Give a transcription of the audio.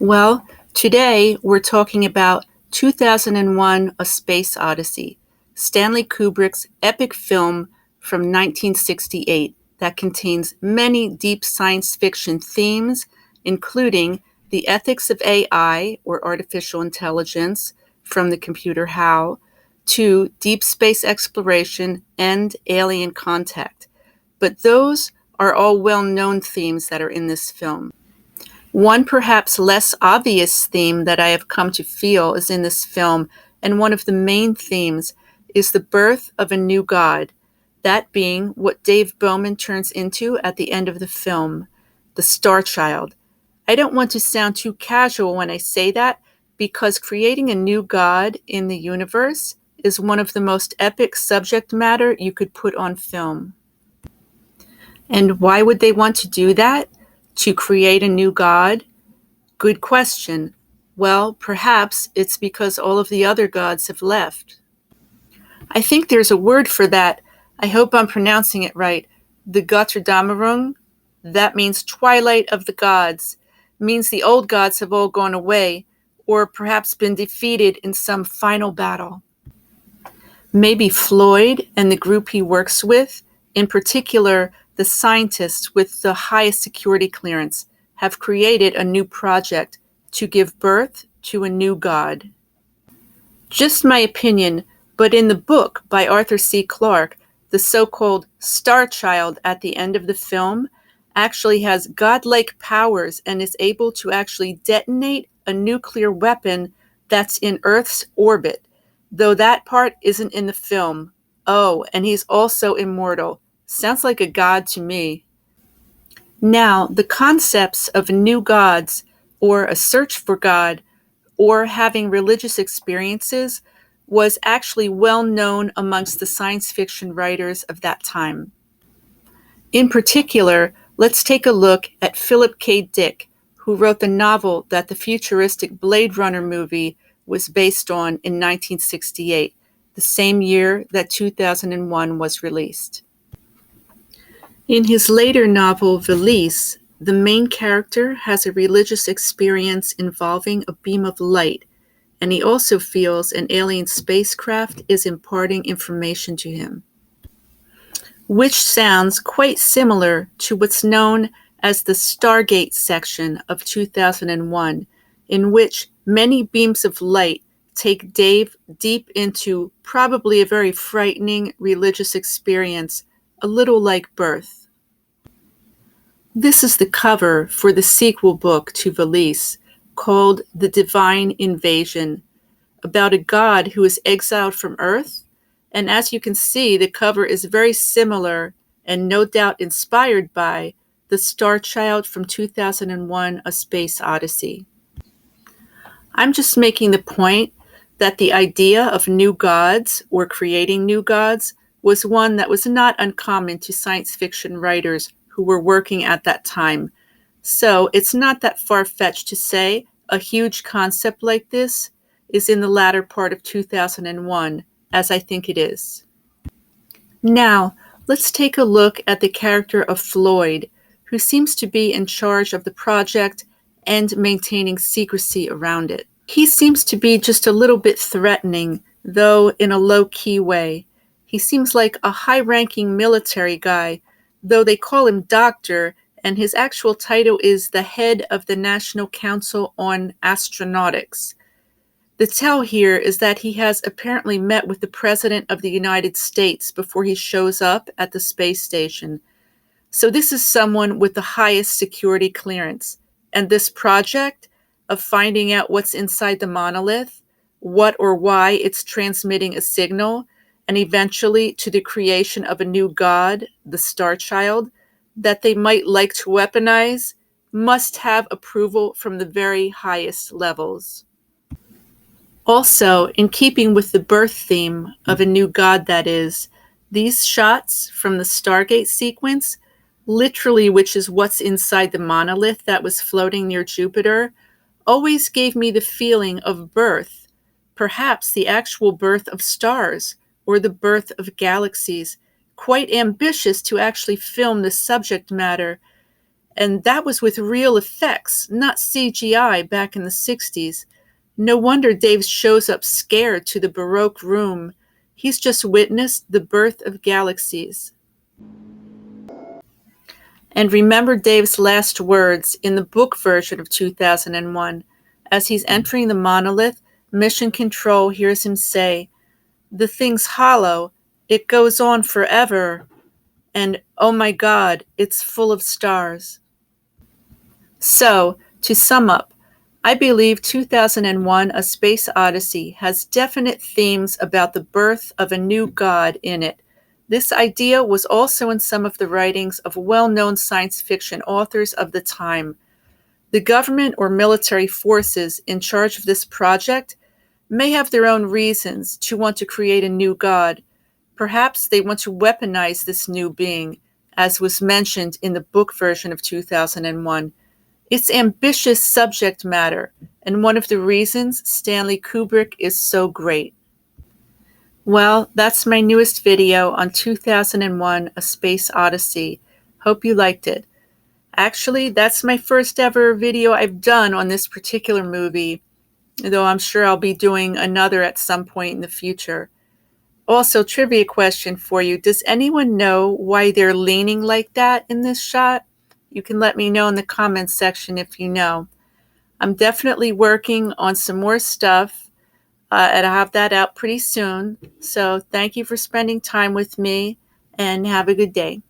Well, today we're talking about 2001 A Space Odyssey, Stanley Kubrick's epic film from 1968 that contains many deep science fiction themes, including the ethics of AI, or artificial intelligence, from the computer HAL, to deep space exploration and alien contact. But those are all well-known themes that are in this film. One perhaps less obvious theme that I have come to feel is in this film, and one of the main themes is the birth of a new god, that being what Dave Bowman turns into at the end of the film, the Star Child. I don't want to sound too casual when I say that, because creating a new god in the universe is one of the most epic subject matter you could put on film. And why would they want to do that? To create a new god? Good question. Well, perhaps it's because all of the other gods have left. I think there's a word for that. I hope I'm pronouncing it right. The Götterdämmerung. That means twilight of the gods. Means the old gods have all gone away, or perhaps been defeated in some final battle. Maybe Floyd and the group he works with, in particular the scientists with the highest security clearance, have created a new project to give birth to a new god. Just my opinion, but in the book by Arthur C. Clarke, the so-called Star Child at the end of the film actually has godlike powers and is able to actually detonate a nuclear weapon that's in Earth's orbit, though that part isn't in the film. Oh, and he's also immortal. Sounds like a god to me. Now, the concepts of new gods, or a search for God, or having religious experiences was actually well known amongst the science fiction writers of that time. In particular, let's take a look at Philip K. Dick, who wrote the novel that the futuristic Blade Runner movie was based on in 1968, the same year that 2001 was released. In his later novel, Valise, the main character has a religious experience involving a beam of light, and he also feels an alien spacecraft is imparting information to him, which sounds quite similar to what's known as the Stargate section of 2001, in which many beams of light take Dave deep into probably a very frightening religious experience, a little like birth. This is the cover for the sequel book to Valise, called The Divine Invasion, about a god who is exiled from Earth. And as you can see, the cover is very similar and no doubt inspired by the Star Child from 2001, A Space Odyssey. I'm just making the point that the idea of new gods or creating new gods was one that was not uncommon to science fiction writers who were working at that time. So it's not that far-fetched to say a huge concept like this is in the latter part of 2001, as I think it is. Now, let's take a look at the character of Floyd, who seems to be in charge of the project and maintaining secrecy around it. He seems to be just a little bit threatening, though in a low-key way. He seems like a high-ranking military guy, though they call him Doctor, and his actual title is the head of the National Council on Astronautics. The tell here is that he has apparently met with the President of the United States before he shows up at the space station. So this is someone with the highest security clearance. And this project of finding out what's inside the monolith, what or why it's transmitting a signal, and eventually to the creation of a new god, the Star Child, that they might like to weaponize, must have approval from the very highest levels. Also, in keeping with the birth theme of a new god that is, these shots from the Stargate sequence, literally which is what's inside the monolith that was floating near Jupiter, always gave me the feeling of birth, perhaps the actual birth of stars, or the birth of galaxies, quite ambitious to actually film the subject matter. And that was with real effects, not CGI back in the 60s. No wonder Dave shows up scared to the Baroque room. He's just witnessed the birth of galaxies. And remember Dave's last words in the book version of 2001. As he's entering the monolith, Mission Control hears him say, "The thing's hollow. It goes on forever. And oh my God, it's full of stars." So, to sum up, I believe 2001 A Space Odyssey has definite themes about the birth of a new God in it. This idea was also in some of the writings of well-known science fiction authors of the time. The government or military forces in charge of this project may have their own reasons to want to create a new God. Perhaps they want to weaponize this new being, as was mentioned in the book version of 2001. It's ambitious subject matter, and one of the reasons Stanley Kubrick is so great. Well, that's my newest video on 2001 A Space Odyssey. Hope you liked it. Actually, that's my first ever video I've done on this particular movie, though I'm sure I'll be doing another at some point in the future. Also, trivia question for you. Does anyone know why they're leaning like that in this shot? You can let me know in the comments section if you know. I'm definitely working on some more stuff, and I'll have that out pretty soon. So thank you for spending time with me, and have a good day.